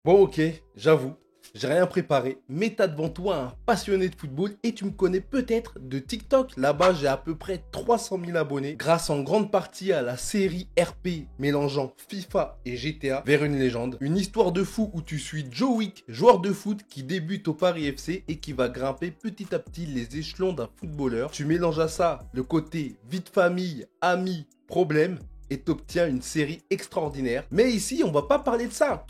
Bon, ok, j'avoue, j'ai rien préparé, mais t'as devant toi un passionné de football et tu me connais peut-être de TikTok. Là-bas, j'ai à peu près 300 000 abonnés, grâce en grande partie à la série RP mélangeant FIFA et GTA vers une légende. Une histoire de fou où tu suis Joe Wick, joueur de foot qui débute au Paris FC et qui va grimper petit à petit les échelons d'un footballeur. Tu mélanges à ça le côté vie de famille, amis, problèmes et t'obtiens une série extraordinaire. Mais ici, on va pas parler de ça.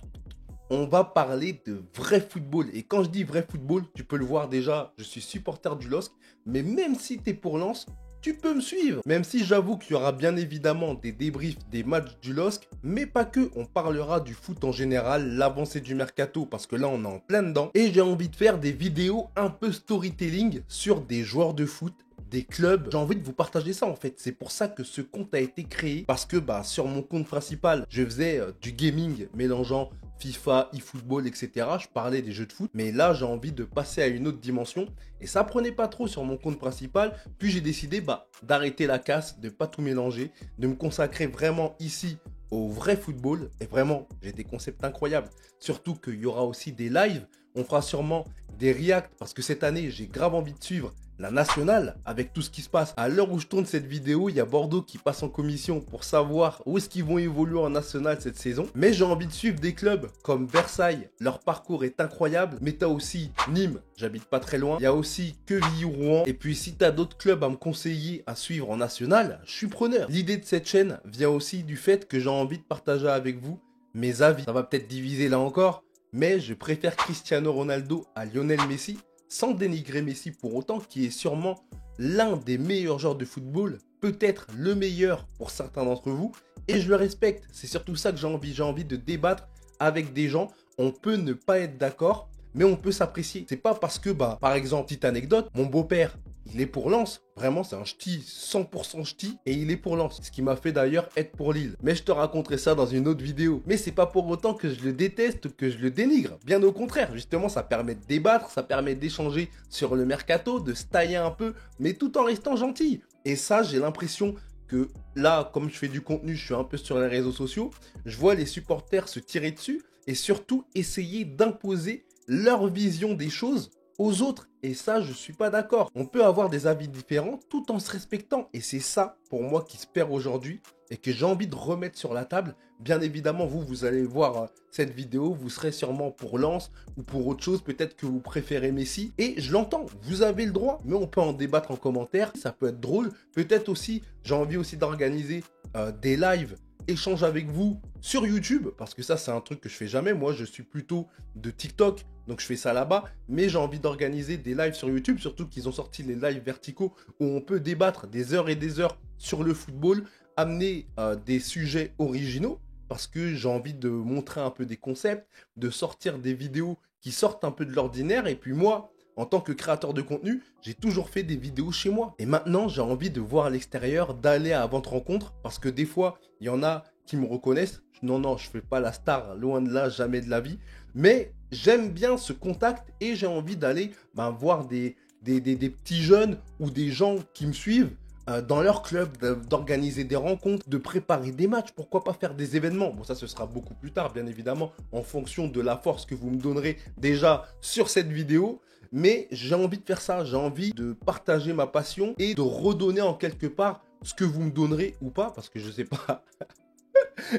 On va parler de vrai football. Et quand je dis vrai football, tu peux le voir déjà, je suis supporter du LOSC. Mais même si tu es pour Lens, tu peux me suivre. Même si j'avoue qu'il y aura bien évidemment des débriefs des matchs du LOSC, mais pas que. On parlera du foot en général, l'avancée du mercato, parce que là on est en plein dedans. Et j'ai envie de faire des vidéos un peu storytelling sur des joueurs de foot, des clubs. J'ai envie de vous partager ça en fait. C'est pour ça que ce compte a été créé. Parce que sur mon compte principal, je faisais du gaming mélangeant FIFA, eFootball, etc. Je parlais des jeux de foot. Mais là, j'ai envie de passer à une autre dimension. Et ça prenait pas trop sur mon compte principal. Puis j'ai décidé d'arrêter la casse, de pas tout mélanger, de me consacrer vraiment ici au vrai football. Et vraiment, j'ai des concepts incroyables. Surtout qu'il y aura aussi des lives. On fera sûrement des reacts parce que cette année, j'ai grave envie de suivre la nationale avec tout ce qui se passe. À l'heure où je tourne cette vidéo, il y a Bordeaux qui passe en commission pour savoir où est-ce qu'ils vont évoluer en national cette saison. Mais j'ai envie de suivre des clubs comme Versailles. Leur parcours est incroyable. Mais t'as aussi Nîmes, j'habite pas très loin. Il y a aussi Quevilly-Rouen. Et puis si t'as d'autres clubs à me conseiller à suivre en national, je suis preneur. L'idée de cette chaîne vient aussi du fait que j'ai envie de partager avec vous mes avis. Ça va peut-être diviser là encore, mais je préfère Cristiano Ronaldo à Lionel Messi, sans dénigrer Messi pour autant, qui est sûrement l'un des meilleurs joueurs de football, peut-être le meilleur pour certains d'entre vous, et je le respecte. C'est surtout ça que j'ai envie de débattre avec des gens. On peut ne pas être d'accord, mais on peut s'apprécier. C'est pas parce que, par exemple, petite anecdote, mon beau-père, il est pour Lens. Vraiment, c'est un ch'ti, 100% ch'ti, et il est pour Lens. Ce qui m'a fait d'ailleurs être pour Lille. Mais je te raconterai ça dans une autre vidéo. Mais c'est pas pour autant que je le déteste, que je le dénigre. Bien au contraire, justement, ça permet de débattre, ça permet d'échanger sur le mercato, de se tailler un peu, mais tout en restant gentil. Et ça, j'ai l'impression que là, comme je fais du contenu, je suis un peu sur les réseaux sociaux, je vois les supporters se tirer dessus et surtout essayer d'imposer leur vision des choses aux autres. Et ça, je suis pas d'accord. On peut avoir des avis différents tout en se respectant. Et c'est ça, pour moi, qui se perd aujourd'hui et que j'ai envie de remettre sur la table. Bien évidemment, vous allez voir cette vidéo, vous serez sûrement pour Lens ou pour autre chose. Peut-être que vous préférez Messi. Et je l'entends, vous avez le droit, mais on peut en débattre en commentaire. Ça peut être drôle. Peut-être aussi, j'ai envie aussi d'organiser des lives, échange avec vous sur YouTube, parce que ça c'est un truc que je fais jamais. Moi je suis plutôt de TikTok, donc je fais ça là-bas, mais j'ai envie d'organiser des lives sur YouTube, surtout qu'ils ont sorti les lives verticaux où on peut débattre des heures et des heures sur le football, amener des sujets originaux, parce que j'ai envie de montrer un peu des concepts, de sortir des vidéos qui sortent un peu de l'ordinaire. Et puis moi, en tant que créateur de contenu, j'ai toujours fait des vidéos chez moi. Et maintenant, j'ai envie de voir à l'extérieur, d'aller à votre rencontre. Parce que des fois, il y en a qui me reconnaissent. Non, je ne fais pas la star, loin de là, jamais de la vie. Mais j'aime bien ce contact et j'ai envie d'aller voir des petits jeunes ou des gens qui me suivent dans leur club, d'organiser des rencontres, de préparer des matchs, pourquoi pas faire des événements. Bon, ça ce sera beaucoup plus tard, bien évidemment, en fonction de la force que vous me donnerez déjà sur cette vidéo. Mais j'ai envie de faire ça, j'ai envie de partager ma passion et de redonner en quelque part ce que vous me donnerez ou pas, parce que je sais pas.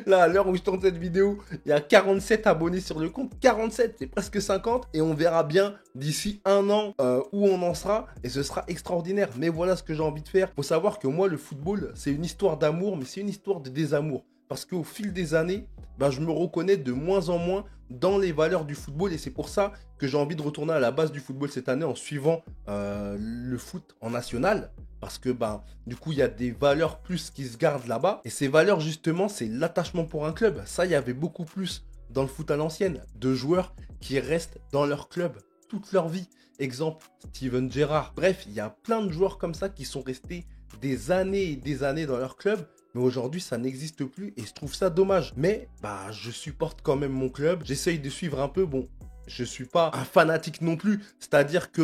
Là, à l'heure où je tourne cette vidéo, il y a 47 abonnés sur le compte. 47, c'est presque 50. Et on verra bien d'ici un an où on en sera. Et ce sera extraordinaire. Mais voilà ce que j'ai envie de faire. Il faut savoir que moi, le football, c'est une histoire d'amour, mais c'est une histoire de désamour. Parce qu'au fil des années, je me reconnais de moins en moins dans les valeurs du football. Et c'est pour ça que j'ai envie de retourner à la base du football cette année en suivant le foot en national. Parce que du coup, il y a des valeurs plus qui se gardent là-bas. Et ces valeurs, justement, c'est l'attachement pour un club. Ça, il y avait beaucoup plus dans le foot à l'ancienne. De joueurs qui restent dans leur club toute leur vie. Exemple, Steven Gerrard. Bref, il y a plein de joueurs comme ça qui sont restés des années et des années dans leur club. Mais aujourd'hui, ça n'existe plus et je trouve ça dommage. Mais je supporte quand même mon club. J'essaye de suivre un peu. Bon, je ne suis pas un fanatique non plus. C'est-à-dire que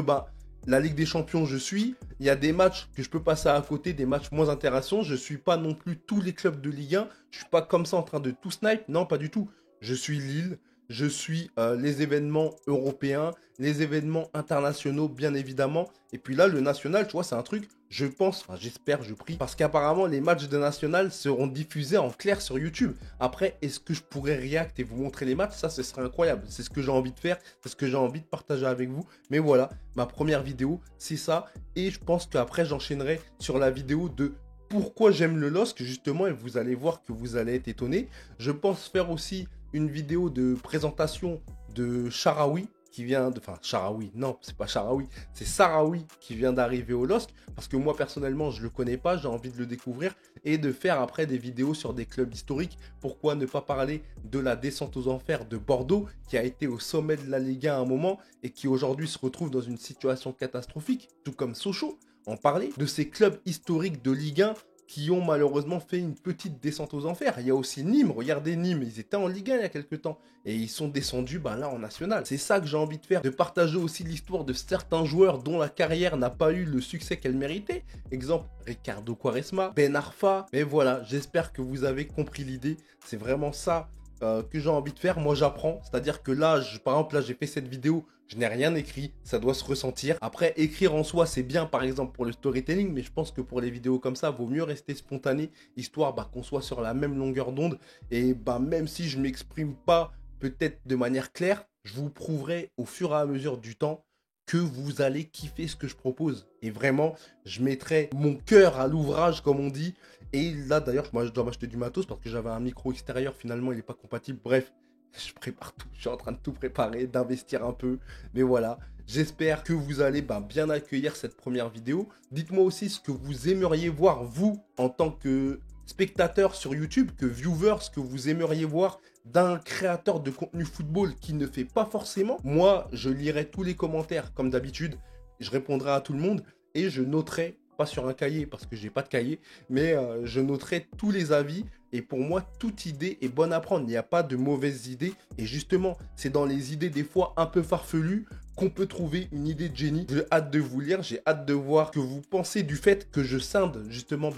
la Ligue des Champions, je suis. Il y a des matchs que je peux passer à côté, des matchs moins intéressants. Je ne suis pas non plus tous les clubs de Ligue 1. Je ne suis pas comme ça en train de tout snipe. Non, pas du tout. Je suis Lille, je suis les événements européens, les événements internationaux, bien évidemment. Et puis là, le national, tu vois, c'est un truc, je pense, enfin j'espère, je prie, parce qu'apparemment, les matchs de national seront diffusés en clair sur YouTube. Après, est-ce que je pourrais react et vous montrer les matchs? Ça, ce serait incroyable. C'est ce que j'ai envie de faire, c'est ce que j'ai envie de partager avec vous. Mais voilà, ma première vidéo, c'est ça. Et je pense qu'après, j'enchaînerai sur la vidéo de pourquoi j'aime le LOSC, justement, et vous allez voir que vous allez être étonné. Je pense faire aussi une vidéo de présentation de Sharawi, qui vient de... Enfin, Sharawi, non, c'est pas Sharawi, c'est Sahraoui qui vient d'arriver au LOSC, parce que moi, personnellement, je le connais pas, j'ai envie de le découvrir, et de faire après des vidéos sur des clubs historiques. Pourquoi ne pas parler de la descente aux enfers de Bordeaux, qui a été au sommet de la Ligue 1 à un moment, et qui aujourd'hui se retrouve dans une situation catastrophique, tout comme Sochaux. En parler de ces clubs historiques de Ligue 1 qui ont malheureusement fait une petite descente aux enfers. Il y a aussi Nîmes, regardez Nîmes, ils étaient en Ligue 1 il y a quelques temps et ils sont descendus là en National. C'est ça que j'ai envie de faire, de partager aussi l'histoire de certains joueurs dont la carrière n'a pas eu le succès qu'elle méritait. Exemple, Ricardo Quaresma, Ben Arfa. Mais voilà, j'espère que vous avez compris l'idée. C'est vraiment ça que j'ai envie de faire. Moi, j'apprends. C'est-à-dire que là, par exemple, là, j'ai fait cette vidéo. Je n'ai rien écrit, ça doit se ressentir. Après, écrire en soi, c'est bien, par exemple, pour le storytelling, mais je pense que pour les vidéos comme ça, vaut mieux rester spontané, histoire qu'on soit sur la même longueur d'onde. Et même si je ne m'exprime pas peut-être de manière claire, je vous prouverai au fur et à mesure du temps que vous allez kiffer ce que je propose. Et vraiment, je mettrai mon cœur à l'ouvrage, comme on dit. Et là, d'ailleurs, moi, je dois m'acheter du matos parce que j'avais un micro extérieur. Finalement, il n'est pas compatible. Bref, je prépare tout. Je suis en train de tout préparer, d'investir un peu. Mais voilà, j'espère que vous allez bien accueillir cette première vidéo. Dites-moi aussi ce que vous aimeriez voir, vous, en tant que spectateur sur YouTube, que viewer, ce que vous aimeriez voir d'un créateur de contenu football qui ne fait pas forcément. Moi, je lirai tous les commentaires comme d'habitude. Je répondrai à tout le monde et je noterai, pas sur un cahier parce que j'ai pas de cahier, mais je noterai tous les avis. Et pour moi, toute idée est bonne à prendre. Il n'y a pas de mauvaises idées. Et justement, c'est dans les idées des fois un peu farfelues qu'on peut trouver une idée de génie. J'ai hâte de vous lire. J'ai hâte de voir ce que vous pensez du fait que je scinde justement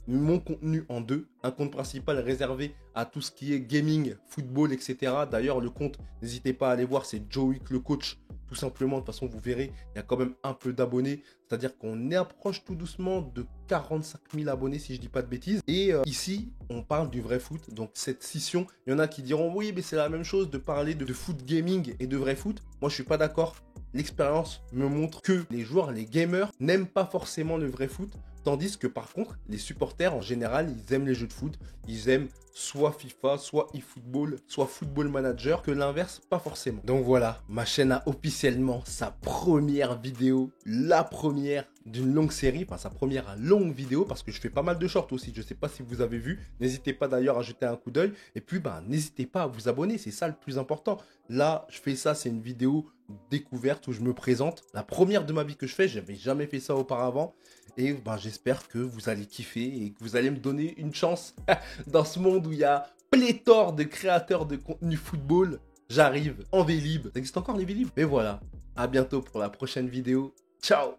mon contenu en deux. Un compte principal réservé à tout ce qui est gaming, football, etc. D'ailleurs, le compte, n'hésitez pas à aller voir, c'est Joeyk le coach. Tout simplement, de toute façon, vous verrez, il y a quand même un peu d'abonnés. C'est-à-dire qu'on approche tout doucement de 45 000 abonnés, si je dis pas de bêtises. Et ici, on parle du vrai foot. Donc, cette scission, il y en a qui diront, oui, mais c'est la même chose de parler de foot gaming et de vrai foot. Moi, je suis pas d'accord. L'expérience me montre que les joueurs, les gamers, n'aiment pas forcément le vrai foot. Tandis que par contre, les supporters en général, ils aiment les jeux de foot. Ils aiment soit FIFA, soit eFootball, soit Football Manager, que l'inverse, pas forcément. Donc voilà, ma chaîne a officiellement sa première vidéo, la première d'une longue série, enfin sa première longue vidéo, parce que je fais pas mal de shorts aussi, je sais pas si vous avez vu, n'hésitez pas d'ailleurs à jeter un coup d'œil, et puis n'hésitez pas à vous abonner, c'est ça le plus important. Là, je fais ça, c'est une vidéo découverte où je me présente, la première de ma vie que je fais, j'avais jamais fait ça auparavant, et j'espère que vous allez kiffer et que vous allez me donner une chance dans ce monde où il y a pléthore de créateurs de contenu football. J'arrive en Vélib. Ça existe encore les Vélib? Mais voilà, à bientôt pour la prochaine vidéo. Ciao!